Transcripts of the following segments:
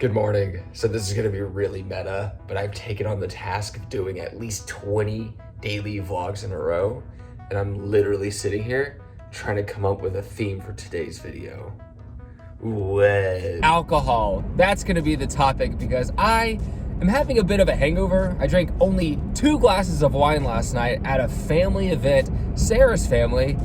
Good morning. So this is gonna be really meta, but I've taken on the task of doing at least 20 daily vlogs in a row, and I'm literally sitting here trying to come up with a theme for today's video. What? Alcohol. That's gonna be the topic because I am having a bit of a hangover. I drank only 2 glasses of wine last night at a family event, Sarah's family,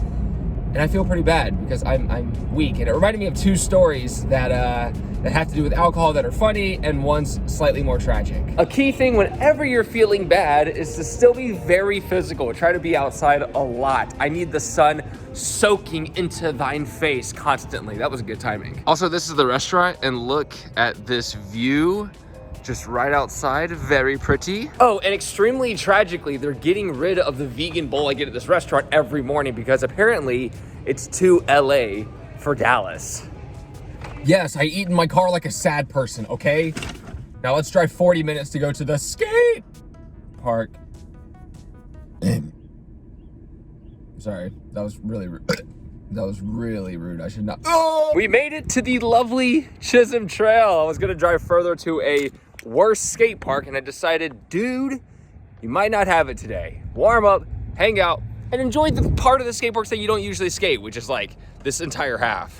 and I feel pretty bad because I'm weak. And it reminded me of 2 stories that have to do with alcohol that are funny, and one's slightly more tragic. A key thing whenever you're feeling bad is to still be very physical. Try to be outside a lot. I need the sun soaking into thine face constantly. That was good timing. Also, this is the restaurant, and look at this view. Just right outside, very pretty. Oh, and extremely tragically, they're getting rid of the vegan bowl I get at this restaurant every morning because apparently it's too LA for Dallas. Yes, I eat in my car like a sad person, okay? Now let's drive 40 minutes to go to the skate park. Sorry, that was really rude. That was really rude. I should not. Oh! We made it to the lovely Chisholm Trail. I was gonna drive further to a worse skate park, and I decided, dude, you might not have it today. Warm up, hang out, and enjoy the part of the skate park that you don't usually skate, which is like this entire half.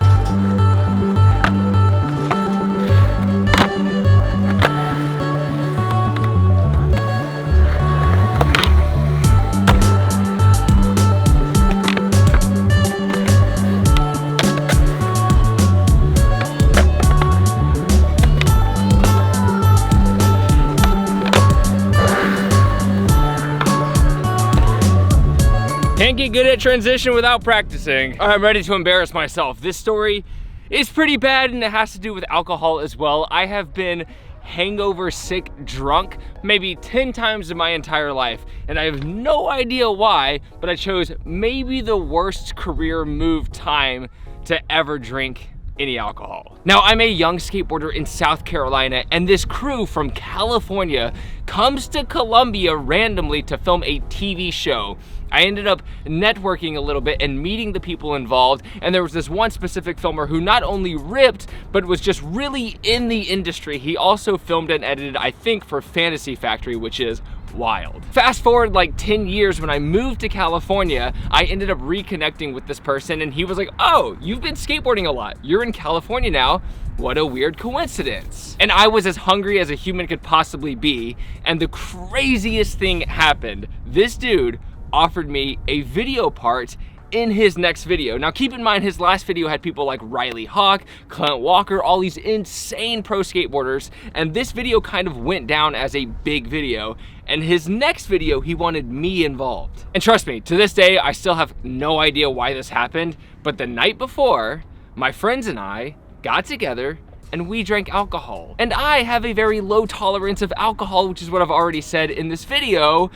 Can't get good at transition without practicing. I'm ready to embarrass myself. This story is pretty bad, and it has to do with alcohol as well. I have been hangover sick drunk maybe 10 times in my entire life, and I have no idea why, but I chose maybe the worst career move time to ever drink any alcohol. Now, I'm a young skateboarder in South Carolina, and this crew from California comes to Columbia randomly to film a TV show. I ended up networking a little bit and meeting the people involved, and there was this one specific filmer who not only ripped, but was just really in the industry. He also filmed and edited, I think, for Fantasy Factory, which is wild. Fast forward like 10 years, when I moved to California, I ended up reconnecting with this person, and he was like, oh, you've been skateboarding a lot. You're in California now. What a weird coincidence. And I was as hungry as a human could possibly be, and the craziest thing happened. This dude offered me a video part in his next video. Now keep in mind, his last video had people like Riley Hawk, Clint Walker, all these insane pro skateboarders, and this video kind of went down as a big video. And his next video, he wanted me involved. And trust me, to this day, I still have no idea why this happened, but the night before, my friends and I got together and we drank alcohol. And I have a very low tolerance of alcohol, which is what I've already said in this video.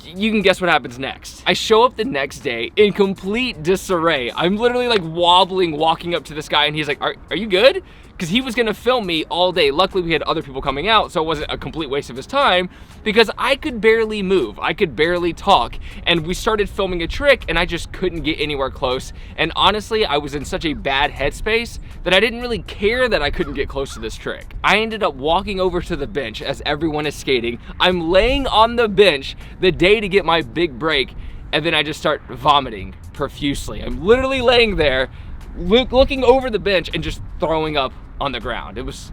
You can guess what happens next. I show up the next day in complete disarray. I'm literally like wobbling, walking up to this guy, and he's like, are you good? Because he was gonna film me all day. Luckily, we had other people coming out, so it wasn't a complete waste of his time, because I could barely move. I could barely talk. And we started filming a trick, and I just couldn't get anywhere close. And honestly, I was in such a bad headspace that I didn't really care that I couldn't get close to this trick. I ended up walking over to the bench as everyone is skating. I'm laying on the bench the day to get my big break, and then I just start vomiting profusely. I'm literally laying there, looking over the bench and just throwing up on the ground. It was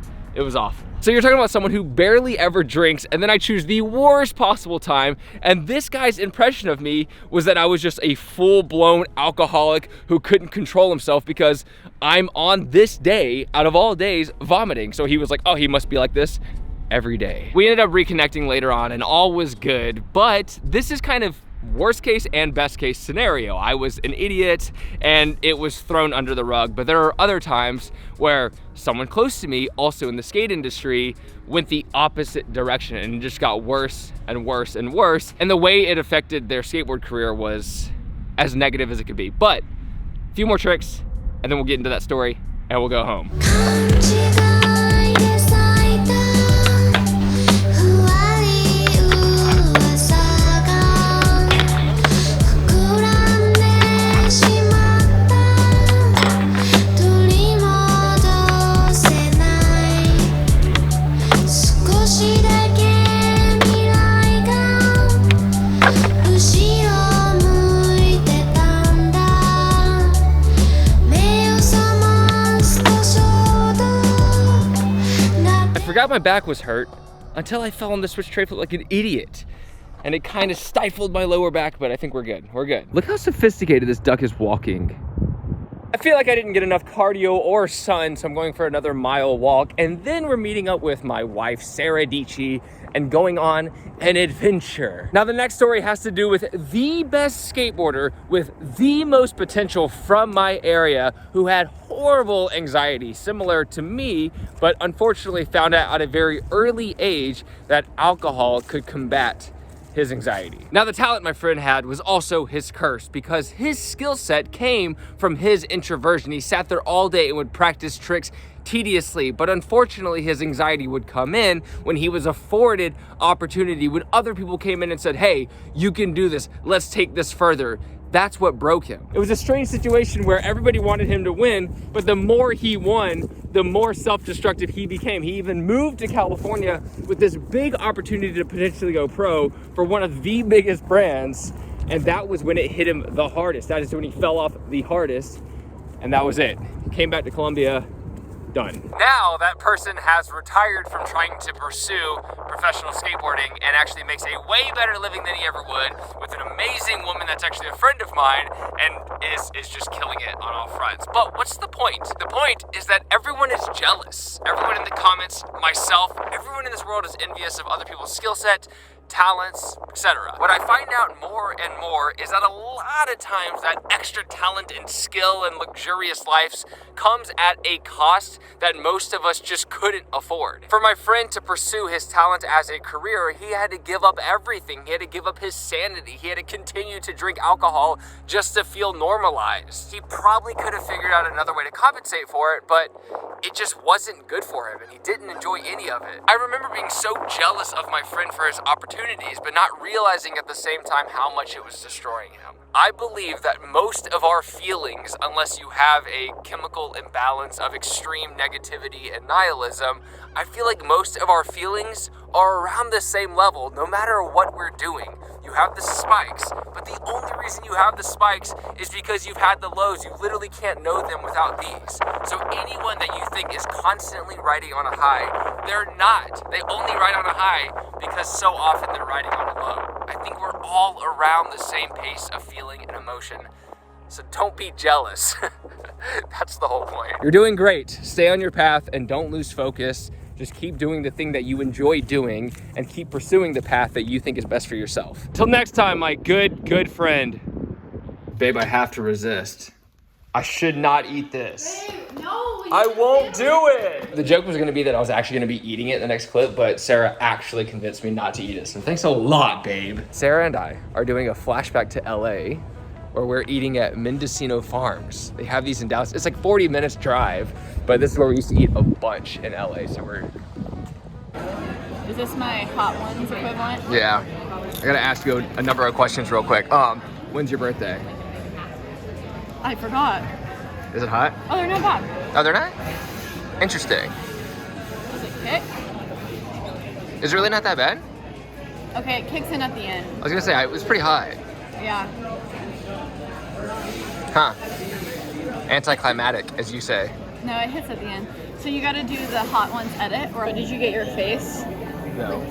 awful. So you're talking about someone who barely ever drinks, and then I choose the worst possible time, and this guy's impression of me was that I was just a full-blown alcoholic who couldn't control himself because I'm on this day, out of all days, vomiting. So he was like, oh, he must be like this every day. We ended up reconnecting later on, and all was good, but this is kind of worst case and best case scenario. I was an idiot and it was thrown under the rug, but there are other times where someone close to me, also in the skate industry, went the opposite direction and just got worse and worse and worse. And the way it affected their skateboard career was as negative as it could be. But a few more tricks and then we'll get into that story and we'll go home. forgot my back was hurt until I fell on the switch tray flip like an idiot. And it kind of stifled my lower back, but I think we're good. We're good. Look how sophisticated this duck is walking. I feel like I didn't get enough cardio or sun, so I'm going for another mile walk. And then we're meeting up with my wife, Sarah Dici, and going on an adventure. Now, the next story has to do with the best skateboarder with the most potential from my area who had horrible anxiety, similar to me, but unfortunately found out at a very early age that alcohol could combat his anxiety. Now, the talent my friend had was also his curse because his skill set came from his introversion. He sat there all day and would practice tricks tediously, but unfortunately his anxiety would come in when he was afforded opportunity, when other people came in and said, hey, you can do this, let's take this further. That's what broke him. It was a strange situation where everybody wanted him to win, but the more he won, the more self-destructive he became. He even moved to California with this big opportunity to potentially go pro for one of the biggest brands, and that was when it hit him the hardest. That is when he fell off the hardest, and that was it. He came back to Colombia, done. Now that person has retired from trying to pursue professional skateboarding and actually makes a way better living than he ever would with an amazing woman that's actually a friend of mine and is just killing it on all fronts. But what's the point? The point is that everyone is jealous. Everyone in the comments, myself, everyone in this world is envious of other people's skill set, talents, etc. What I find out more and more is that a lot of times that extra talent and skill and luxurious lives comes at a cost that most of us just couldn't afford. For my friend to pursue his talent as a career, he had to give up everything. He had to give up his sanity. He had to continue to drink alcohol just to feel normalized. He probably could have figured out another way to compensate for it, but it just wasn't good for him and he didn't enjoy any of it. I remember being so jealous of my friend for his opportunities, but not realizing at the same time how much it was destroying him. I believe that most of our feelings, unless you have a chemical imbalance of extreme negativity and nihilism, I feel like most of our feelings are around the same level, no matter what we're doing. You have the spikes, but the only reason you have the spikes is because you've had the lows. You literally can't know them without these. So anyone that you think is constantly riding on a high, they're not. They only ride on a high because so often they're riding on a low. I think we're all around the same pace of feeling and emotion. So don't be jealous. That's the whole point. You're doing great. Stay on your path and don't lose focus. Just keep doing the thing that you enjoy doing and keep pursuing the path that you think is best for yourself. Till next time, my good friend. Babe, I have to resist. I should not eat this. Babe, no, I won't do it. The joke was gonna be that I was actually gonna be eating it in the next clip, but Sarah actually convinced me not to eat it. So thanks a lot, babe. Sarah and I are doing a flashback to LA where we're eating at Mendocino Farms. They have these in Dallas. It's like 40 minutes drive, but this is where we used to eat a bunch in LA, so we're... Is this my Hot Ones equivalent? Yeah. I gotta ask you a number of questions real quick. When's your birthday? I forgot. Is it hot? Oh, they're not bad. Oh, they're not? Interesting. Does it kick? Is it really not that bad? Okay, it kicks in at the end. I was gonna say, it was pretty hot. Yeah. Huh. Anticlimactic, as you say. No, it hits at the end. So you gotta do the Hot Ones edit, or did you get your face? No.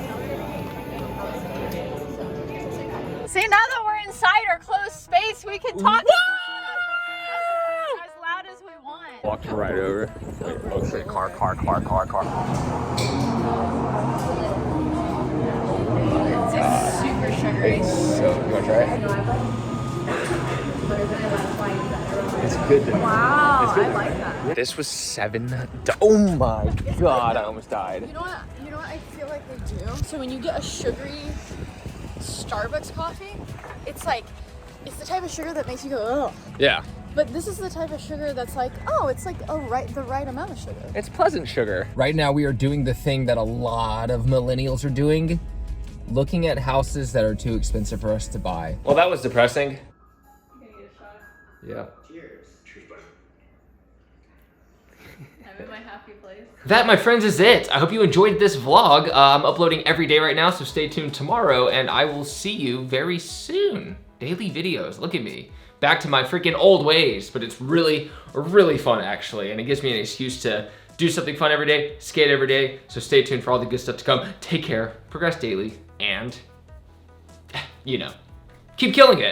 See, now that we're inside our closed space, we can talk as loud as we want. Walked right over. Oh shit, car. It's super sugary. So, you wanna try it? It's good. Wow, It's good. I like that. This was Oh my god, I almost died. You know what I feel like they do? So when you get a sugary Starbucks coffee, it's the type of sugar that makes you go, ugh. Yeah. But this is the type of sugar that's like, oh, it's like the right amount of sugar. It's pleasant sugar. Right now we are doing the thing that a lot of millennials are doing, looking at houses that are too expensive for us to buy. Well, that was depressing. Can you get a shot? Yeah. I'm in my happy place. That, my friends, is it. I hope you enjoyed this vlog. I'm uploading every day right now, so stay tuned tomorrow, and I will see you very soon. Daily videos, look at me. Back to my freaking old ways, but it's really, really fun, actually, and it gives me an excuse to do something fun every day, skate every day. So stay tuned for all the good stuff to come. Take care, progress daily, and, you know, keep killing it.